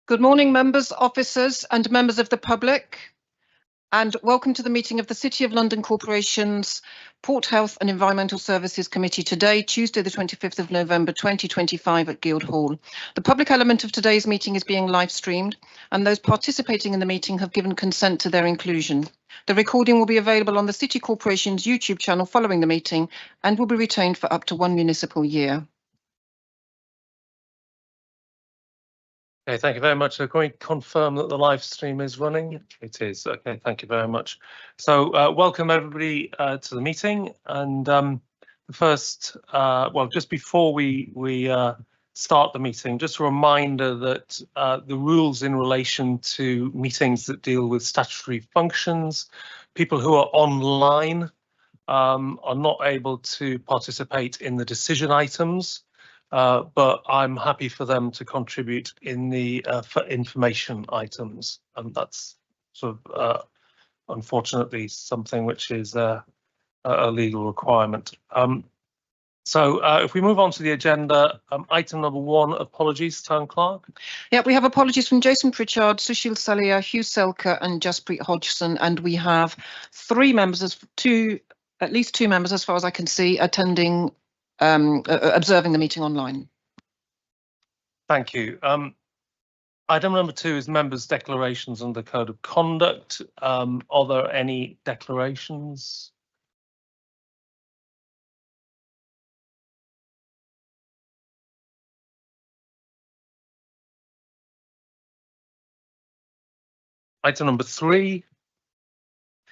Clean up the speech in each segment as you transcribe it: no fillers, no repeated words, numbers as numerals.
Good morning, members, officers and members of the public, and welcome to the meeting of the City of London Corporation's Port Health and Environmental Services Committee today, Tuesday the 25th of November 2025 at Guildhall. The public element of today's meeting is being live streamed, and those participating in the meeting have given consent to their inclusion. The recording will be available on the City Corporation's YouTube channel following the meeting and will be retained for up to 1 municipal year. Okay, thank you very much. Can we confirm that the live stream is running? It is. Okay, thank you very much. So welcome everybody to the meeting. And the first, well, just before we start the meeting, just a reminder that the rules in relation to meetings that deal with statutory functions, people who are online are not able to participate in the decision items. But I'm happy for them to contribute in the for information items, and that's sort of unfortunately something which is a legal requirement. So if we move on to the agenda, item number 1, apologies, Town Clerk. Yeah, we have apologies from Jason Pritchard, Sushil Salia, Hugh Selker and Jaspreet Hodgson, and we have 3 members, at least 2 members as far as I can see, attending observing the meeting online. Thank you. Item number 2 is members' declarations under Code of Conduct. Are there any declarations? Item number 3.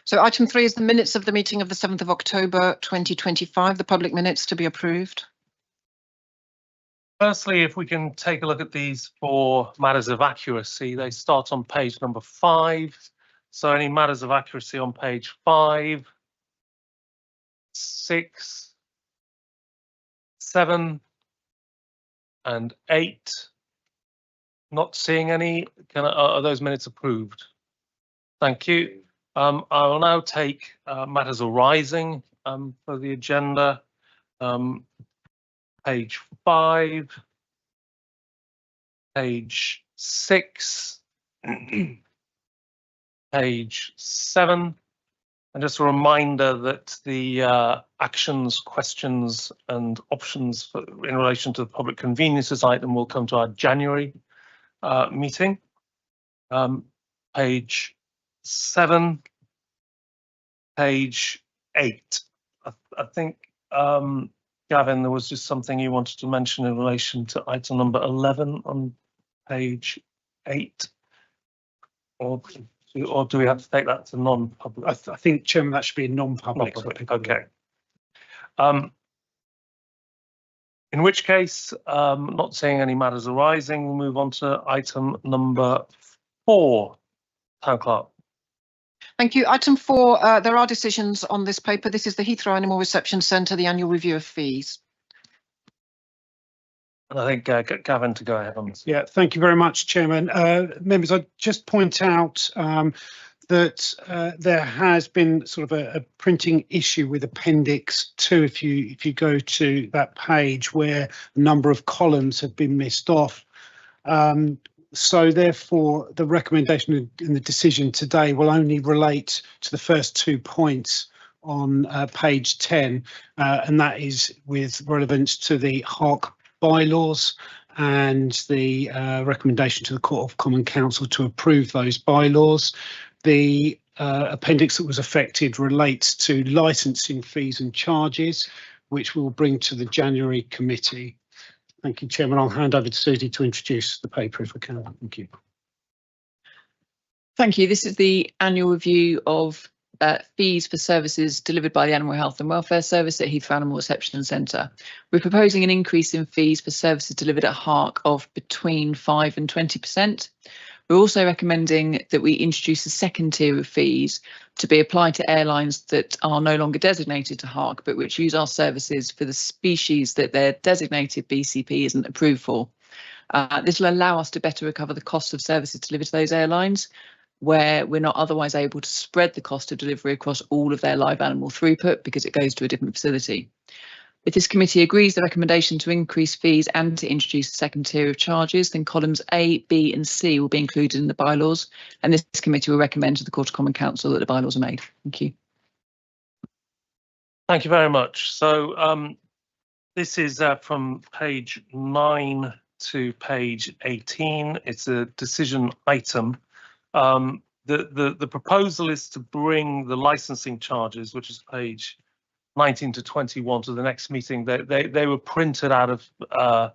So item 3 is the minutes of the meeting of the 7th of October 2025, the public minutes to be approved. Firstly, if we can take a look at these for matters of accuracy, they start on page number 5. So any matters of accuracy on page 5, 6, 7 and 8. Not seeing any. Are those minutes approved? Thank you. I will now take matters arising for the agenda. Page 5, page 6, page 7, and just a reminder that the actions, questions and options in relation to the public conveniences item will come to our January meeting. Page 7, page 8. I think Gavin, there was just something you wanted to mention in relation to item number 11 on page 8, or do we have to take that to non-public? I think, Chairman, that should be non-public. Okay. In which case, not seeing any matters arising, we'll move on to item number 4. Town Clerk. Thank you. Item 4, there are decisions on this paper. This is the Heathrow Animal Reception Centre, the annual review of fees. And I think Gavin to go ahead on this. Yeah, thank you very much, Chairman. Members, I'd just point out that there has been sort of a printing issue with Appendix 2. If you go to that page where a number of columns have been missed off. So therefore, the recommendation in the decision today will only relate to the first 2 points on page 10, and that is with relevance to the HARC bylaws and the recommendation to the Court of Common Council to approve those bylaws. The appendix that was affected relates to licensing fees and charges, which we'll bring to the January committee. Thank you, Chairman. I'll hand over to Susie to introduce the paper if I can. Thank you. Thank you. This is the annual review of fees for services delivered by the Animal Health and Welfare Service at Heathrow Animal Reception Centre. We're proposing an increase in fees for services delivered at HARC of between 5 and 20%. We're also recommending that we introduce a second tier of fees to be applied to airlines that are no longer designated to HARC, but which use our services for the species that their designated BCP isn't approved for. This will allow us to better recover the cost of services delivered to those airlines, where we're not otherwise able to spread the cost of delivery across all of their live animal throughput because it goes to a different facility. If this committee agrees the recommendation to increase fees and to introduce a second tier of charges, then columns A, B and C will be included in the bylaws, and this committee will recommend to the Court of Common Council that the bylaws are made. Thank you. Thank you very much. So this is from page 9 to page 18. It's a decision item. The proposal is to bring the licensing charges, which is page 19 to 21, to the next meeting. They were printed out of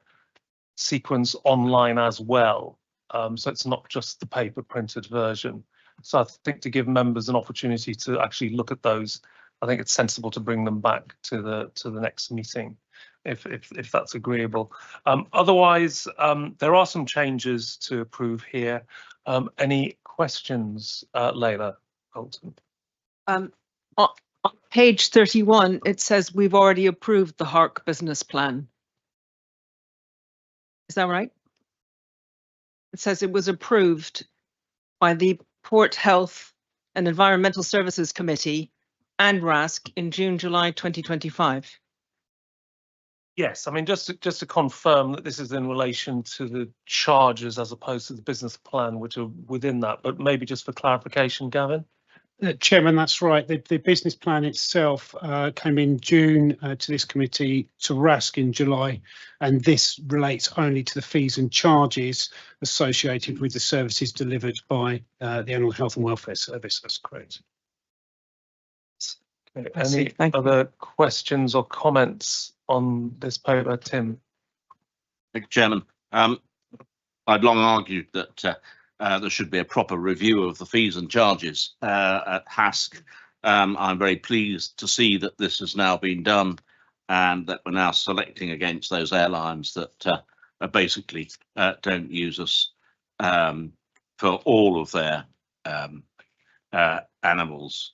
sequence online as well. So it's not just the paper printed version. So I think to give members an opportunity to actually look at those, I think it's sensible to bring them back to the next meeting, if that's agreeable. Otherwise, there are some changes to approve here. Any questions, Layla Colton? On page 31, it says we've already approved the HARC business plan. Is that right? It says it was approved by the Port Health and Environmental Services Committee and RASC in June-July 2025. Yes, I mean, just to confirm that this is in relation to the charges as opposed to the business plan, which are within that, but maybe just for clarification, Gavin? Chairman, that's right. The business plan itself came in June to this committee, to RASC in July, and this relates only to the fees and charges associated with the services delivered by the Animal Health and Welfare Service. That's correct. Okay. Any other questions or comments on this paper, Tim? Thank you, Chairman. I'd long argued that there should be a proper review of the fees and charges at HASC. I'm very pleased to see that this has now been done and that we're now selecting against those airlines that basically don't use us for all of their animals.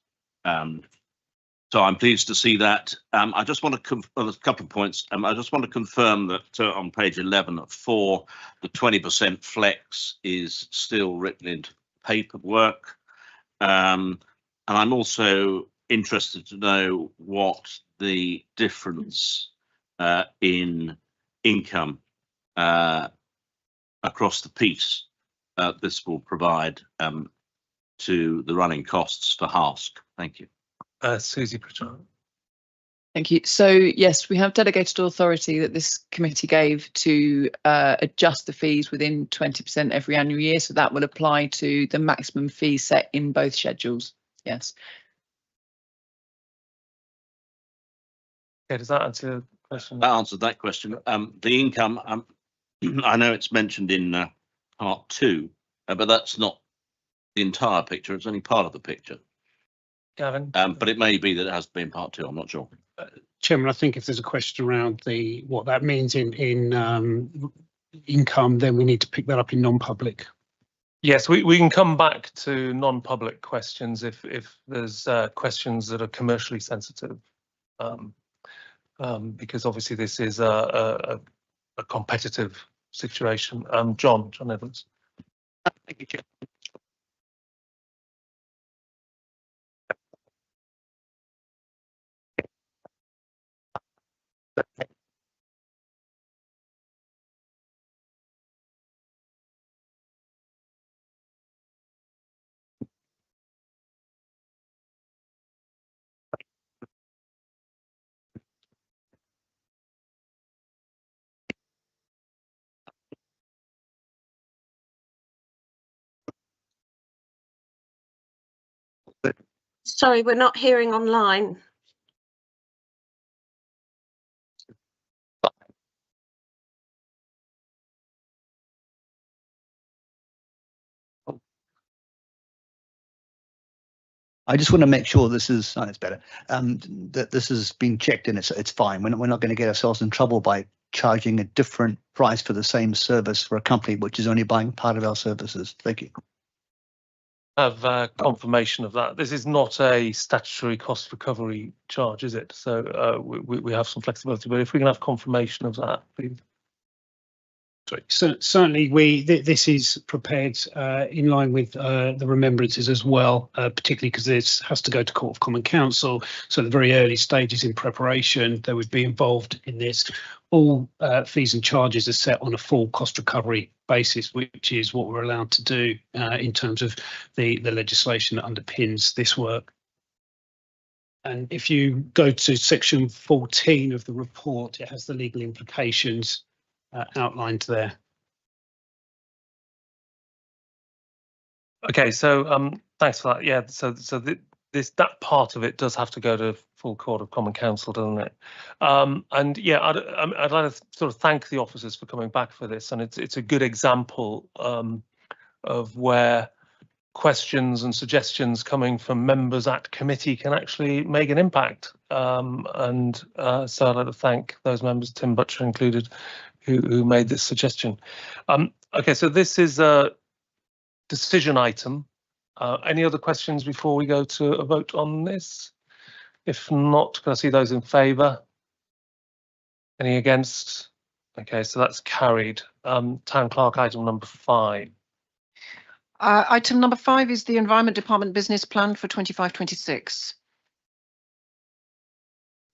So I'm pleased to see that. I just want to a couple of points. I just want to confirm that on page 11 at 4, the 20% flex is still written into paperwork. And I'm also interested to know what the difference in income across the piece this will provide to the running costs for HASC. Thank you. Susie Pritchard. Thank you. So yes, we have delegated authority that this committee gave to adjust the fees within 20% every annual year. So that will apply to the maximum fee set in both schedules. Yes. Okay, does that answer the question? That answered that question. The income, I know it's mentioned in part 2, but that's not the entire picture. It's only part of the picture. Gavin? But it may be that it has been part 2. I'm not sure. Chairman, I think if there's a question around what that means in income, then we need to pick that up in non-public. Yes, we can come back to non-public questions if there's questions that are commercially sensitive, because obviously this is a competitive situation. John Evans. Thank you, Chair. Sorry, we're not hearing online. I just want to make sure this is, it's better, that this has been checked and it's fine. We're not going to get ourselves in trouble by charging a different price for the same service for a company which is only buying part of our services. Thank you. Have confirmation of that. This is not a statutory cost recovery charge, is it? So we have some flexibility, but if we can have confirmation of that, please. Certainly, this is prepared in line with the remembrances as well, particularly because this has to go to Court of Common Council. So at the very early stages in preparation, they would be involved in this. All fees and charges are set on a full cost recovery basis, which is what we're allowed to do in terms of the legislation that underpins this work. And if you go to section 14 of the report, it has the legal implications outlined there. Okay, so thanks for that. Yeah, so that part of it does have to go to full Court of Common Council, doesn't it? And yeah, I'd like to sort of thank the officers for coming back for this, and it's a good example of where questions and suggestions coming from members at committee can actually make an impact. So I'd like to thank those members, Tim Butcher included, who made this suggestion. Okay, so this is a decision item. Any other questions before we go to a vote on this? If not, can I see those in favour? Any against? Okay, so that's carried. Town Clerk, item number 5. Item number 5 is the Environment Department Business Plan for 25-26.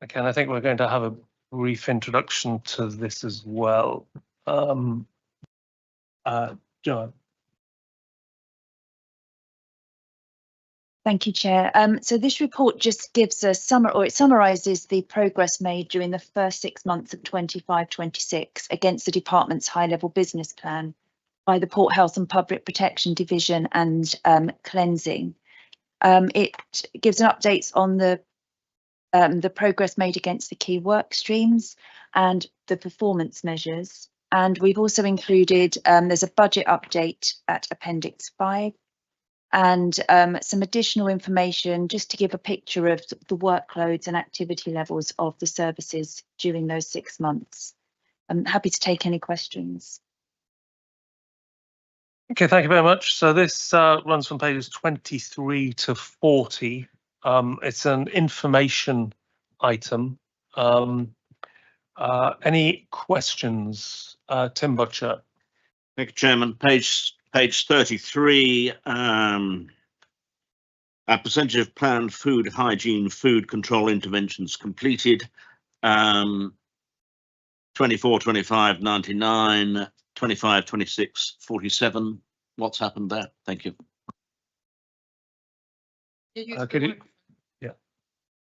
Okay, and I think we're going to have a brief introduction to this as well. Joanne. Thank you, Chair. So this report just gives a it summarises the progress made during the first 6 months of 25-26 against the department's high-level business plan by the Port Health and Public Protection Division and cleansing. It gives an update on the progress made against the key work streams and the performance measures. And we've also included, there's a budget update at Appendix 5 and some additional information just to give a picture of the workloads and activity levels of the services during those 6 months. I'm happy to take any questions. Okay, thank you very much. So this runs from pages 23 to 40. It's an information item. Any questions? Tim Butcher. Thank you, Chairman. Page 33. A percentage of planned food hygiene, food control interventions completed. 24, 25, 99. 25, 26, 47. What's happened there? Thank you.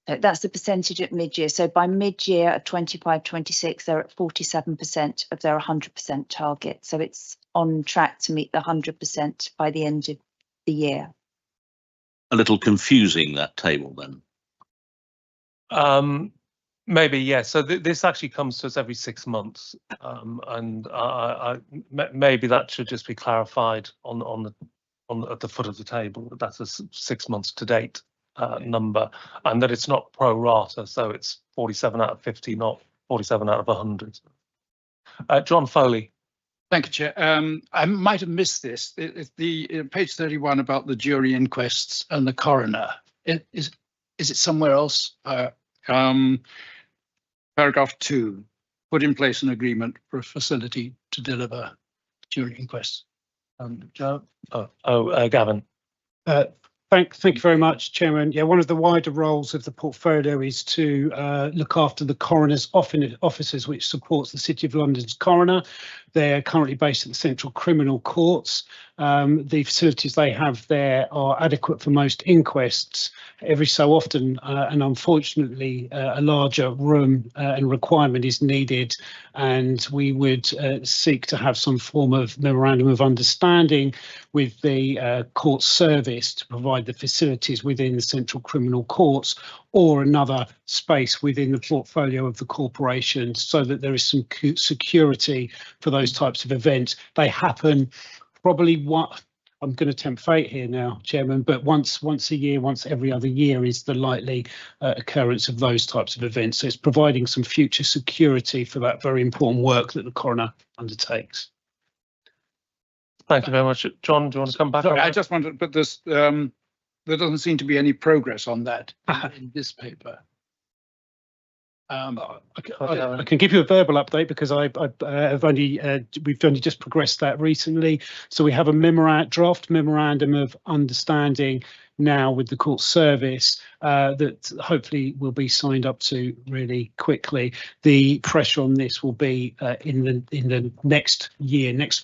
That's the percentage at mid-year. So by mid-year of 25-26, they're at 47% of their 100% target. So it's on track to meet the 100% by the end of the year. A little confusing, that table then. Maybe, yes. So this actually comes to us every 6 months, and maybe that should just be clarified at the foot of the table. That's a 6 months to date number, and that it's not pro rata, so it's 47 out of 50, not 47 out of 100. John Foley. Thank you, Chair. I might have missed this. It's the page 31 about the jury inquests and the coroner. Is it somewhere else? Paragraph 2, put in place an agreement for a facility to deliver jury inquests. Gavin. Thank you very much, Chairman. Yeah, one of the wider roles of the portfolio is to look after the coroner's offices, which supports the City of London's coroner. They're currently based at the Central Criminal Courts. The facilities they have there are adequate for most inquests. Every so often, and unfortunately, a larger room and requirement is needed, and we would seek to have some form of memorandum of understanding with the court service to provide the facilities within the Central Criminal Courts or another space within the portfolio of the corporation, so that there is some security for those types of events. They happen probably I'm going to tempt fate here now, Chairman, but once a year, once every other year is the likely occurrence of those types of events. So it's providing some future security for that very important work that the coroner undertakes. Thank you very much. John, do you want to come back? Sorry, I just wanted, but this there doesn't seem to be any progress on that in this paper. I can give you a verbal update because we've only just progressed that recently. So we have a draft memorandum of understanding now with the court service that hopefully will be signed up to really quickly. The pressure on this will be in the next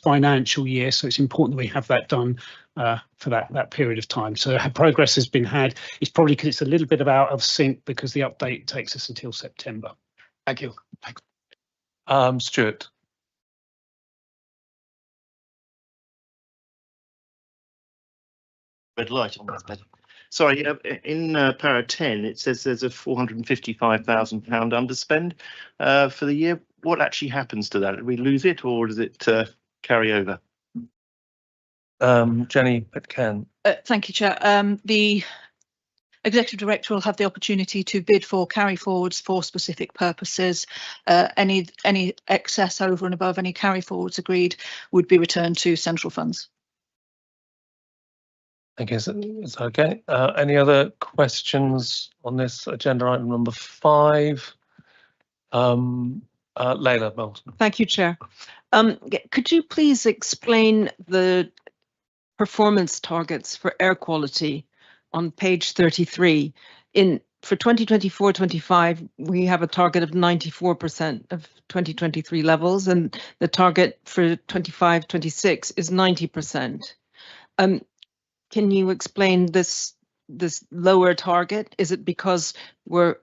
financial year. So it's important that we have that done for that period of time. So progress has been had. It's probably because it's a little bit out of sync because the update takes us until September. Thank you. Stuart. Red light on that bed. Sorry, in para 10, it says there's a £455,000 underspend for the year. What actually happens to that? Do we lose it or does it carry over? Jenny Pitcairn. Thank you, Chair. The Executive Director will have the opportunity to bid for carry forwards for specific purposes. Any excess over and above any carry forwards agreed would be returned to central funds. I guess it's okay. Any other questions on this agenda item number 5? Layla Moulton. Thank you, Chair. Could you please explain the performance targets for air quality on page 33? For 2024-25, we have a target of 94% of 2023 levels, and the target for 25-26 is 90%. Can you explain this lower target? Is it because we're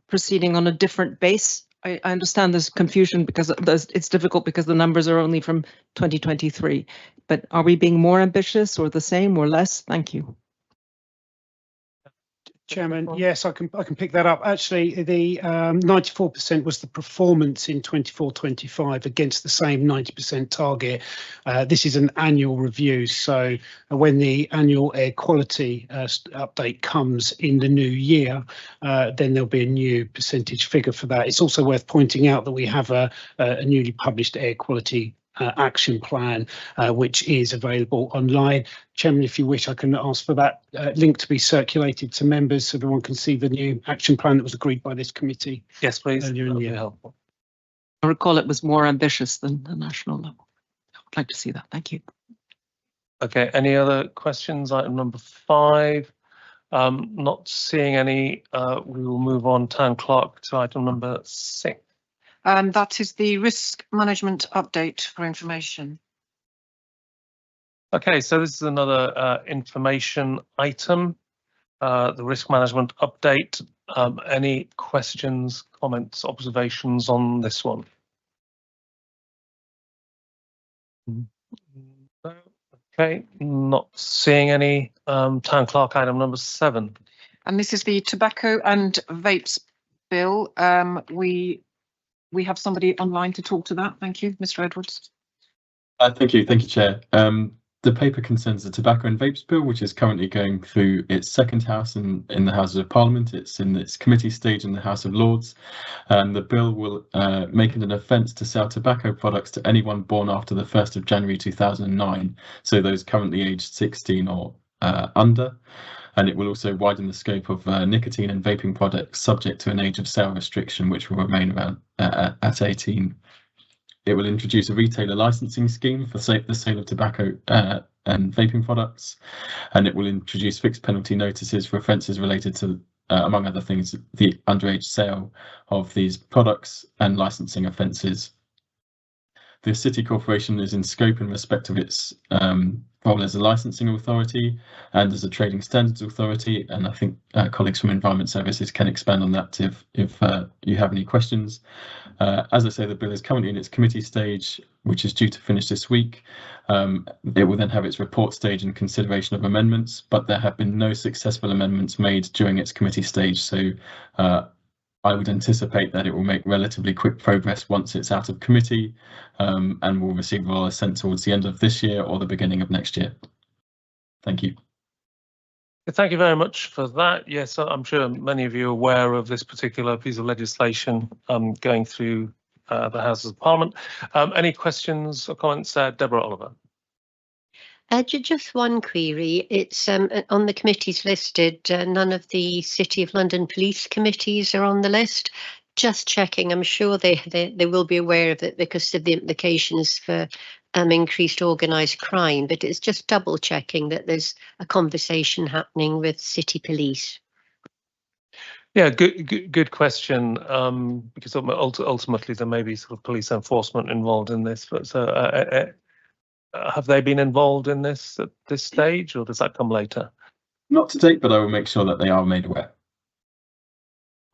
proceeding on a different base? I understand there's confusion because it's difficult because the numbers are only from 2023, but are we being more ambitious or the same or less? Thank you. Chairman, yes, I can pick that up. Actually, the 94% was the performance in 24-25 against the same 90% target. This is an annual review, so when the annual air quality update comes in the new year, then there'll be a new percentage figure for that. It's also worth pointing out that we have a newly published air quality action plan, which is available online. Chairman, if you wish, I can ask for that link to be circulated to members so everyone can see the new action plan that was agreed by this committee. Yes, please. Earlier in the year. Helpful. I recall it was more ambitious than the national level. I would like to see that. Thank you. Okay, any other questions? Item number 5. Not seeing any. We will move on, Town Clerk, to item number 6. That is the risk management update for information. Okay, so this is another information item, the risk management update. Any questions, comments, observations on this one? Okay, not seeing any. Town Clerk, item number 7. And this is the tobacco and vapes bill. We have somebody online to talk to that. Thank you, Mr. Edwards. Thank you, Chair. The paper concerns the tobacco and vapes bill, which is currently going through its second house in the Houses of Parliament. It's in its committee stage in the House of Lords. The bill will make it an offence to sell tobacco products to anyone born after the 1st of January 2009, so those currently aged 16 or under. And it will also widen the scope of nicotine and vaping products subject to an age of sale restriction, which will remain around at 18. It will introduce a retailer licensing scheme for the sale of tobacco and vaping products, and it will introduce fixed penalty notices for offences related to, among other things, the underage sale of these products and licensing offences. The City Corporation is in scope in respect of its role as a licensing authority and as a trading standards authority, and I think colleagues from Environment Services can expand on that if you have any questions. As I say, the bill is currently in its committee stage, which is due to finish this week. It will then have its report stage and consideration of amendments, but there have been no successful amendments made during its committee stage, so I would anticipate that it will make relatively quick progress once it's out of committee, and will receive royal assent towards the end of this year or the beginning of next year. Thank you. Thank you very much for that. Yes, I'm sure many of you are aware of this particular piece of legislation going through the Houses of Parliament. Any questions or comments, Deborah Oliver? Just one query. It's on the committees listed. None of the City of London police committees are on the list. just checking. I'm sure they will be aware of it because of the implications for increased organised crime, but it's just double checking that there's a conversation happening with city police. Yeah, good question. Because ultimately there may be sort of police enforcement involved in this. But so, have they been involved in this at this stage, or does that come later? Not to date, but I will make sure that they are made aware.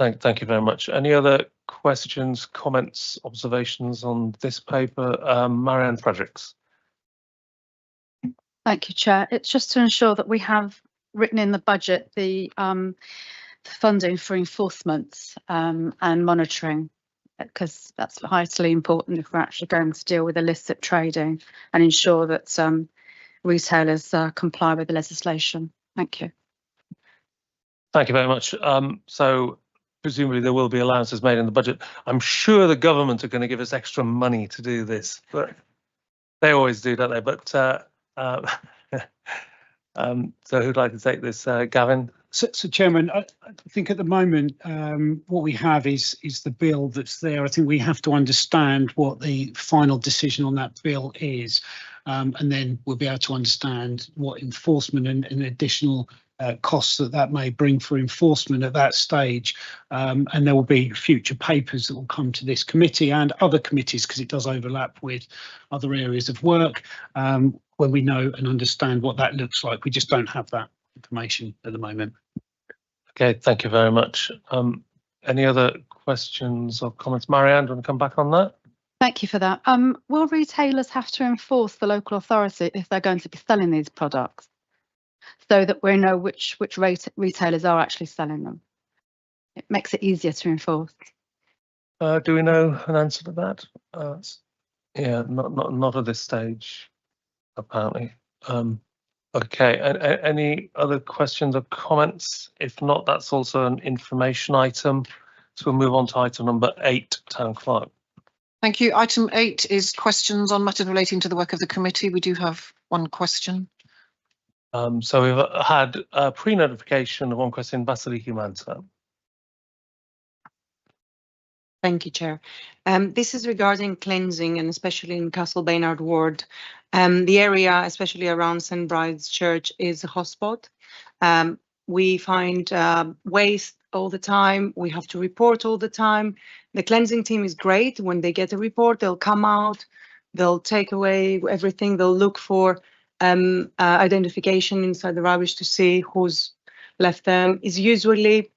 Thank you very much. Any other questions, comments, observations on this paper? Marianne Fredericks. Thank you, Chair. It's just to ensure that we have written in the budget the funding for enforcement and monitoring, because that's vitally important if we're actually going to deal with illicit trading and ensure that retailers comply with the legislation. Thank you. Thank you very much. So presumably there will be allowances made in the budget. I'm sure the government are going to give us extra money to do this, but they always do, don't they? But so who'd like to take this? Gavin? So Chairman, I think at the moment what we have is the bill that's there. I think we have to understand what the final decision on that bill is, and then we'll be able to understand what enforcement and additional costs that may bring for enforcement at that stage. And there will be future papers that will come to this committee and other committees, because it does overlap with other areas of work, when we know and understand what that looks like. We just don't have that information at the moment. Okay, thank you very much. Any other questions or comments? Marianne, do you want to come back on that? Thank you for that. Will retailers have to enforce the local authority if they're going to be selling these products, so that we know which retailers are actually selling them? It makes it easier to enforce. Do we know an answer to that? Yeah, not at this stage, apparently. Okay, any other questions or comments? If not, that's also an information item. So we'll move on to item number 8, Town Clerk. Thank you. Item 8 is questions on matters relating to the work of the committee. We do have one question. So we've had a pre-notification of one question, Vasiliki Manta. Thank you, Chair. This is regarding cleansing, and especially in Castle Baynard ward. The area, especially around St. Bride's Church, is a hotspot. We find waste all the time. We have to report all the time. The cleansing team is great. When they get a report, they'll come out, they'll take away everything, they'll look for identification inside the rubbish to see who's left them. It's usually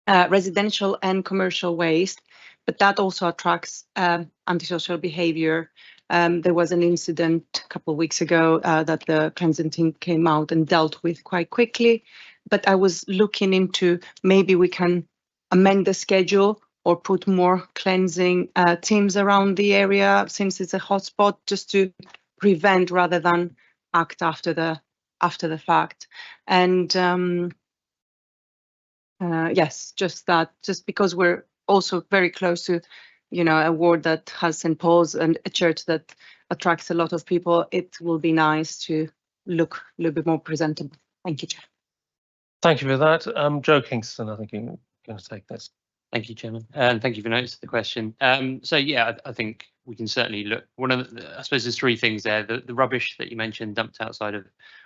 residential and commercial waste, but that also attracts antisocial behavior. There was an incident a couple of weeks ago that the cleansing team came out and dealt with quite quickly. But I was looking into maybe we can amend the schedule or put more cleansing teams around the area, since it's a hotspot, just to prevent rather than act after the fact. And yes, just because we're also very close to, a ward that has St. Paul's and a church that attracts a lot of people, it will be nice to look a little bit more presentable. Thank you, Chair. Thank you for that. Joe Kingston, I think you're going to take this. Thank you, Chairman, and thank you for noticing the question. So yeah, I think we can certainly look. One of I suppose there's 3 things there. The rubbish that you mentioned dumped outside of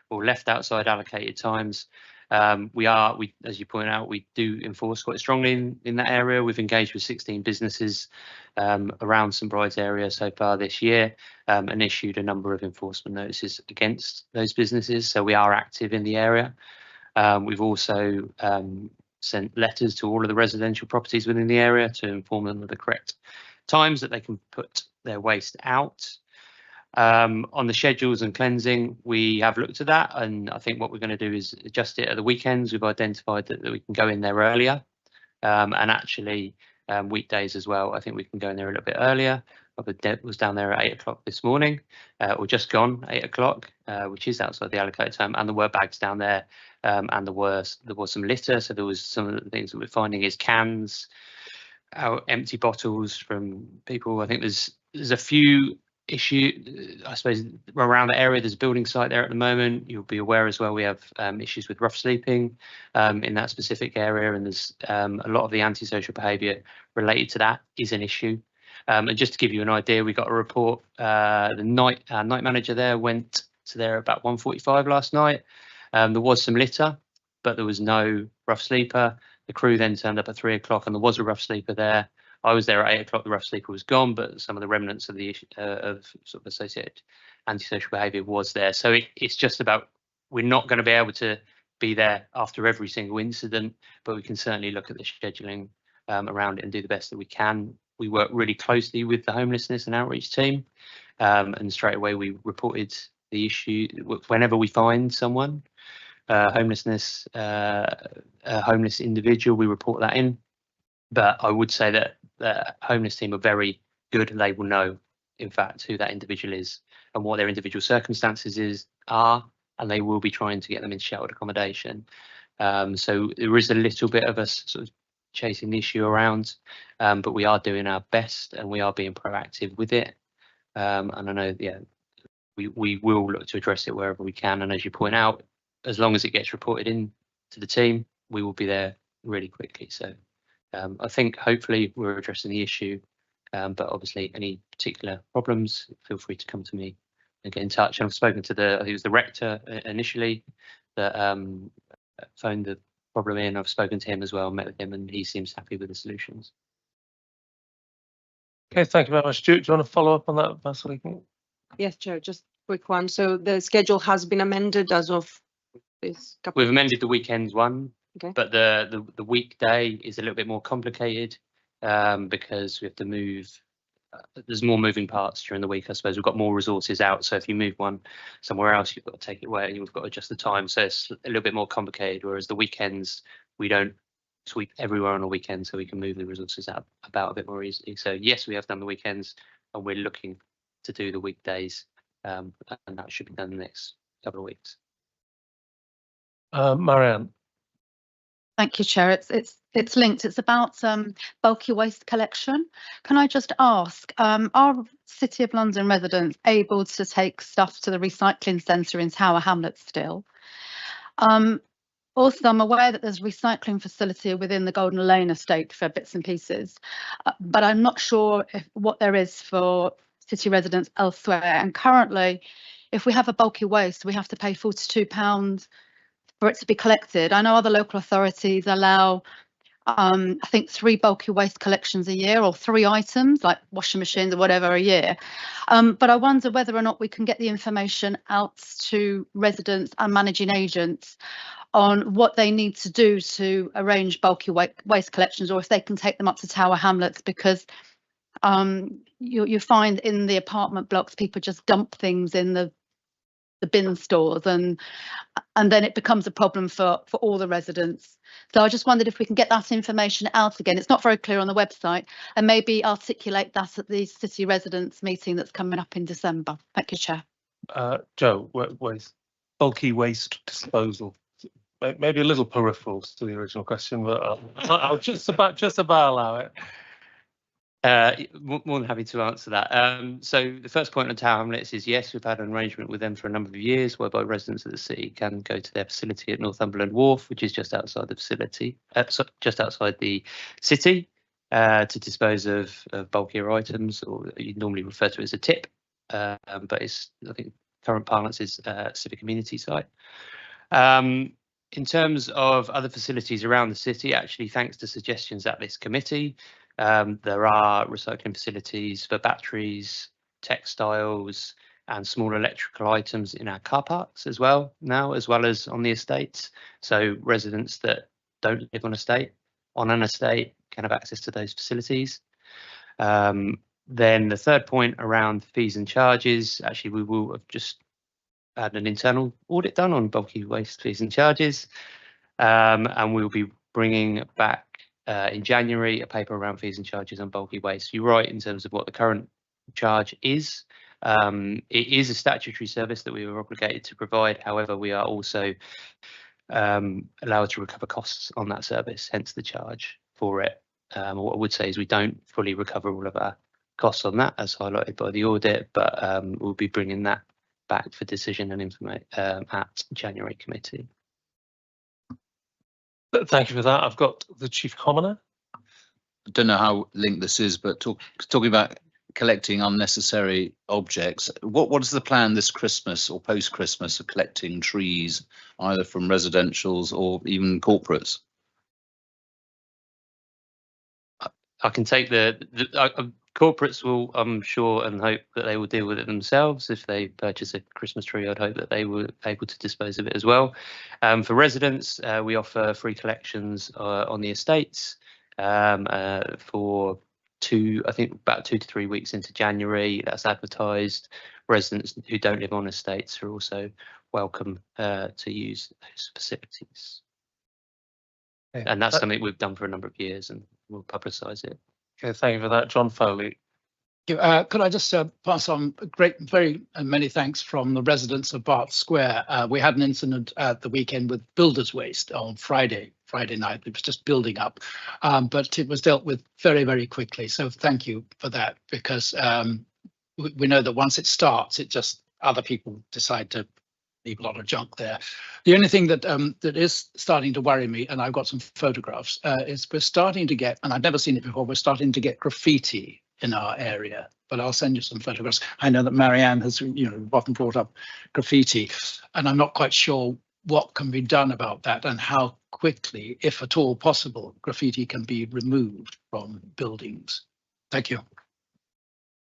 or left outside allocated times. We as you point out, we do enforce quite strongly in that area. We've engaged with 16 businesses around St. Bride's area so far this year, and issued a number of enforcement notices against those businesses. So we are active in the area. We've also sent letters to all of the residential properties within the area to inform them of the correct times that they can put their waste out. On the schedules and cleansing, we have looked at that, and I think what we're going to do is adjust it at the weekends. We've identified that we can go in there earlier, and actually weekdays as well. I think we can go in there a little bit earlier. I was down there at 8 o'clock this morning, or just gone 8 o'clock, which is outside the allocated time, and there were bags down there, and there was some litter. So there was some of the things that we're finding is cans, empty bottles from people. I think there's a few issue, I suppose, around the area. There's a building site there at the moment. You'll be aware as well, we have issues with rough sleeping in that specific area, and there's a lot of the antisocial behaviour related to that is an issue. And just to give you an idea, we got a report, the night manager there went to there about 1:45 last night. There was some litter, but there was no rough sleeper. The crew then turned up at 3 o'clock and there was a rough sleeper there. I was there at 8 o'clock, the rough sleeper was gone, but some of the remnants of the of sort of associated antisocial behaviour was there. So it's just about, we're not going to be able to be there after every single incident, but we can certainly look at the scheduling around it and do the best that we can. We work really closely with the homelessness and outreach team, and straight away we reported the issue whenever we find someone, homeless individual, we report that in. But I would say that the homeless team are very good. They will know, in fact, who that individual is and what their individual circumstances are, and they will be trying to get them in sheltered accommodation. So there is a little bit of us sort of chasing the issue around, but we are doing our best and we are being proactive with it. And I know, yeah, we will look to address it wherever we can. And as you point out, as long as it gets reported in to the team, we will be there really quickly. So I think hopefully we're addressing the issue, but obviously any particular problems, feel free to come to me and get in touch. And I've spoken to I think it was the rector initially that phoned the problem in. I've spoken to him as well, met with him, and he seems happy with the solutions. Okay, thank you very much. Do you want to follow up on that, Vassily? Yes, Chair, just a quick one. So the schedule has been amended as of this couple. We've amended the weekends one, Okay. but the weekday is a little bit more complicated because we have to move. There's more moving parts during the week, I suppose. We've got more resources out, so if you move one somewhere else, you've got to take it away and you've got to adjust the time. So it's a little bit more complicated, whereas the weekends, we don't sweep everywhere on a weekend, so we can move the resources out about a bit more easily. So yes, we have done the weekends and we're looking to do the weekdays, and that should be done in the next couple of weeks. Marianne. Thank you, Chair. It's linked. It's about bulky waste collection. Can I just ask, are City of London residents able to take stuff to the recycling centre in Tower Hamlets still? Also, I'm aware that there's a recycling facility within the Golden Lane estate for bits and pieces, but I'm not sure what there is for city residents elsewhere. And currently, if we have a bulky waste, we have to pay £42 for it to be collected. I know other local authorities allow, I think, 3 bulky waste collections a year, or 3 items like washing machines or whatever a year. But I wonder whether or not we can get the information out to residents and managing agents on what they need to do to arrange bulky waste collections, or if they can take them up to Tower Hamlets, because you find in the apartment blocks people just dump things in the bin stores, and then it becomes a problem for all the residents. So I just wondered if we can get that information out again. It's not very clear on the website, and maybe articulate that at the city residents meeting that's coming up in December. Thank you, Chair. Joe, bulky waste disposal. Maybe a little peripheral to the original question, but I'll just about allow it. More than happy to answer that. So the first point on Tower Hamlets is yes, we've had an arrangement with them for a number of years whereby residents of the city can go to their facility at Northumberland Wharf, which is just outside the facility, just outside the city, to dispose of bulkier items, or you normally refer to it as a tip, but it's, I think, current parlance is civic community site. In terms of other facilities around the city, actually, thanks to suggestions at this committee, there are recycling facilities for batteries, textiles, and small electrical items in our car parks as well now, as well as on the estates. So residents that don't live on an estate can have access to those facilities. Then the third point around fees and charges, actually, we will have just had an internal audit done on bulky waste fees and charges, and we'll be bringing back in January a paper around fees and charges on bulky waste. You're right in terms of what the current charge is. It is a statutory service that we were obligated to provide. However, we are also allowed to recover costs on that service, hence the charge for it. What I would say is we don't fully recover all of our costs on that as highlighted by the audit, but we'll be bringing that back for decision and implement at January committee. Thank you for that. I've got the Chief Commoner. I don't know how linked this is, but talking about collecting unnecessary objects, what is the plan this Christmas or post Christmas of collecting trees, either from residentials or even corporates? I can take the corporates will, I'm sure and hope that they will deal with it themselves. If they purchase a Christmas tree, I'd hope that they were able to dispose of it as well. For residents, we offer free collections on the estates for I think about 2 to 3 weeks into January. That's advertised. Residents who don't live on estates are also welcome to use those facilities. Okay. And that's something we've done for a number of years, and we'll publicise it. Okay, thank you for that, John Foley. Could I just pass on very many thanks from the residents of Bath Square. We had an incident at the weekend with builders' waste on Friday night. It was just building up, but it was dealt with very, very quickly. So thank you for that, because we know that once it starts, it just other people decide to leave a lot of junk there. The only thing that that is starting to worry me, and I've got some photographs, is we're starting to get, and I've never seen it before, we're starting to get graffiti in our area. But I'll send you some photographs. I know that Marianne has, often brought up graffiti, and I'm not quite sure what can be done about that and how quickly, if at all possible, graffiti can be removed from buildings. Thank you.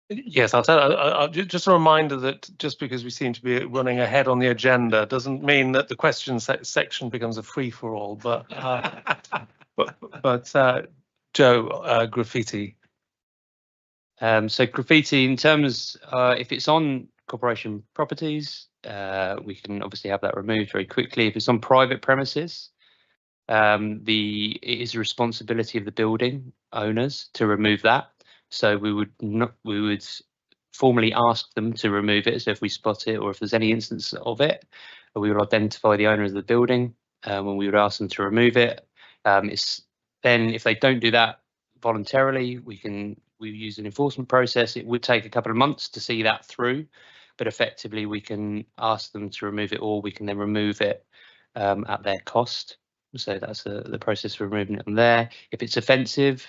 Yes, I'll tell you, just a reminder that just because we seem to be running ahead on the agenda doesn't mean that the question section becomes a free-for-all, but Joe, graffiti. So graffiti, in terms, if it's on corporation properties, we can obviously have that removed very quickly. If it's on private premises, it is a responsibility of the building owners to remove that. So we would formally ask them to remove it. So if we spot it, or if there's any instance of it, we would identify the owner of the building, and we would ask them to remove it. Then if they don't do that voluntarily, we use an enforcement process. It would take a couple of months to see that through, but effectively we can ask them to remove it, or we can then remove it at their cost. So that's the process for removing it on there. If it's offensive,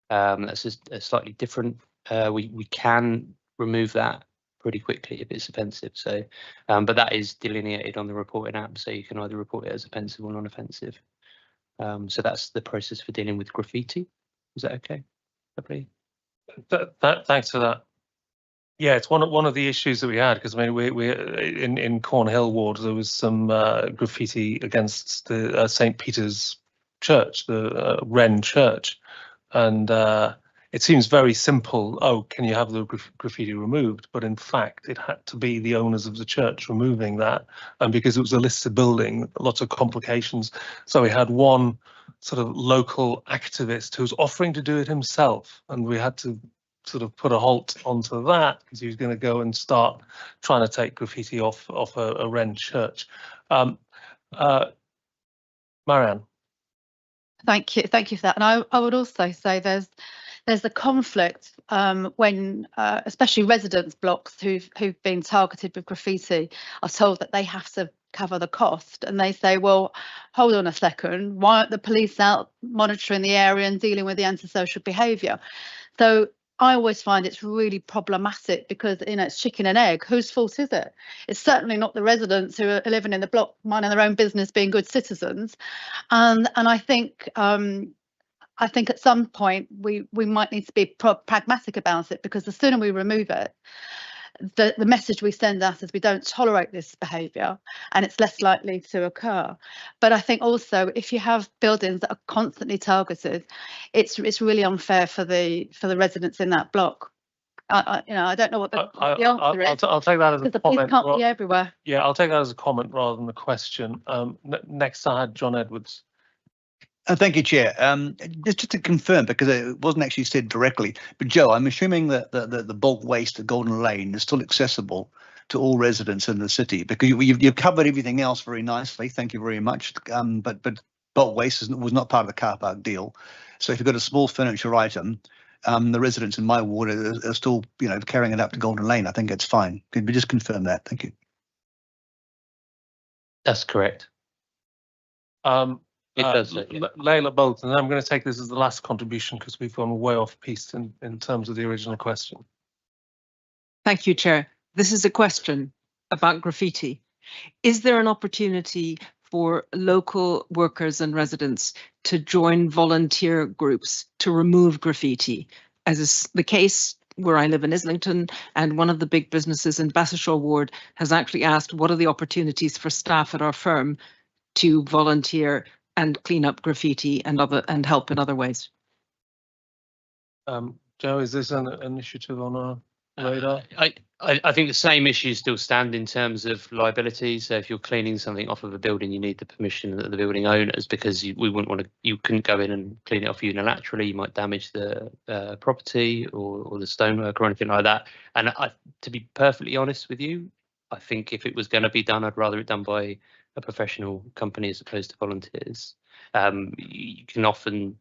that's just a slightly different. We can remove that pretty quickly if it's offensive. So, but that is delineated on the reporting app, so you can either report it as offensive or non-offensive. So that's the process for dealing with graffiti. Is that okay? Lovely. Thanks for that. Yeah, it's one of the issues that we had, because I mean we in Cornhill Ward there was some graffiti against the St. Peter's Church, the Wren Church, and it seems very simple. Oh, can you have the graffiti removed? But in fact, it had to be the owners of the church removing that, and because it was a listed building, lots of complications. So we had one sort of local activist who was offering to do it himself, and we had to sort of put a halt onto that because he was going to go and start trying to take graffiti off a Wren church. Marianne. Thank you for that. And I would also say there's a conflict when especially residence blocks who've been targeted with graffiti are told that they have to cover the cost, and they say, well, hold on a second, why aren't the police out monitoring the area and dealing with the antisocial behaviour? So I always find it's really problematic, because it's chicken and egg. Whose fault is it? It's certainly not the residents who are living in the block, minding their own business, being good citizens. And I think at some point we might need to be pragmatic about it, because the sooner we remove it, the message we send out is we don't tolerate this behaviour, and it's less likely to occur. But I think also, if you have buildings that are constantly targeted, it's really unfair for the residents in that block. I don't know what the answer is. I'll take that as a comment. Because the police can't be everywhere. Yeah, I'll take that as a comment rather than a question. Next, I had John Edwards. Thank you, Chair. Just to confirm, because it wasn't actually said directly, but Joe, I'm assuming that the bulk waste at Golden Lane is still accessible to all residents in the city, because you've covered everything else very nicely. Thank you very much. But bulk waste was not part of the car park deal. So if you've got a small furniture item, the residents in my ward are still, carrying it up to Golden Lane. I think it's fine. Could we just confirm that? Thank you. That's correct. It does. Layla Bolt, and I'm going to take this as the last contribution because we've gone way off piece in terms of the original question. Thank you, Chair. This is a question about graffiti. Is there an opportunity for local workers and residents to join volunteer groups to remove graffiti, as is the case where I live in Islington, and one of the big businesses in Bassishaw Ward has actually asked what are the opportunities for staff at our firm to volunteer and clean up graffiti and help in other ways. Joe, is this an initiative on our radar? I think the same issues still stand in terms of liability. So if you're cleaning something off of a building, you need the permission of the building owners, because we wouldn't want to. You couldn't go in and clean it off unilaterally. You might damage the property or the stonework or anything like that. And to be perfectly honest with you, I think if it was going to be done, I'd rather it done by a professional company as opposed to volunteers. You can often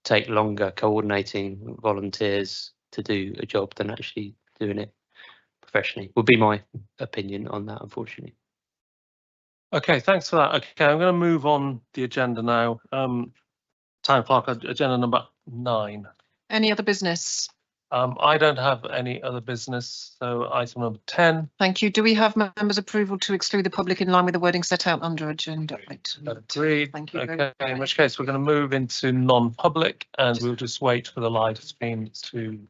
take longer coordinating volunteers to do a job than actually doing it professionally, would be my opinion on that, unfortunately. Okay, thanks for that. Okay, I'm going to move on the agenda now. Town Clerk, agenda number 9. Any other business? I don't have any other business, so item number 10. Thank you. Do we have members' approval to exclude the public in line with the wording set out under agenda item? Agreed. Thank you. Okay, in which case we're going to move into non-public, and we'll just wait for the live stream to.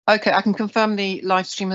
Okay, I can confirm the live stream has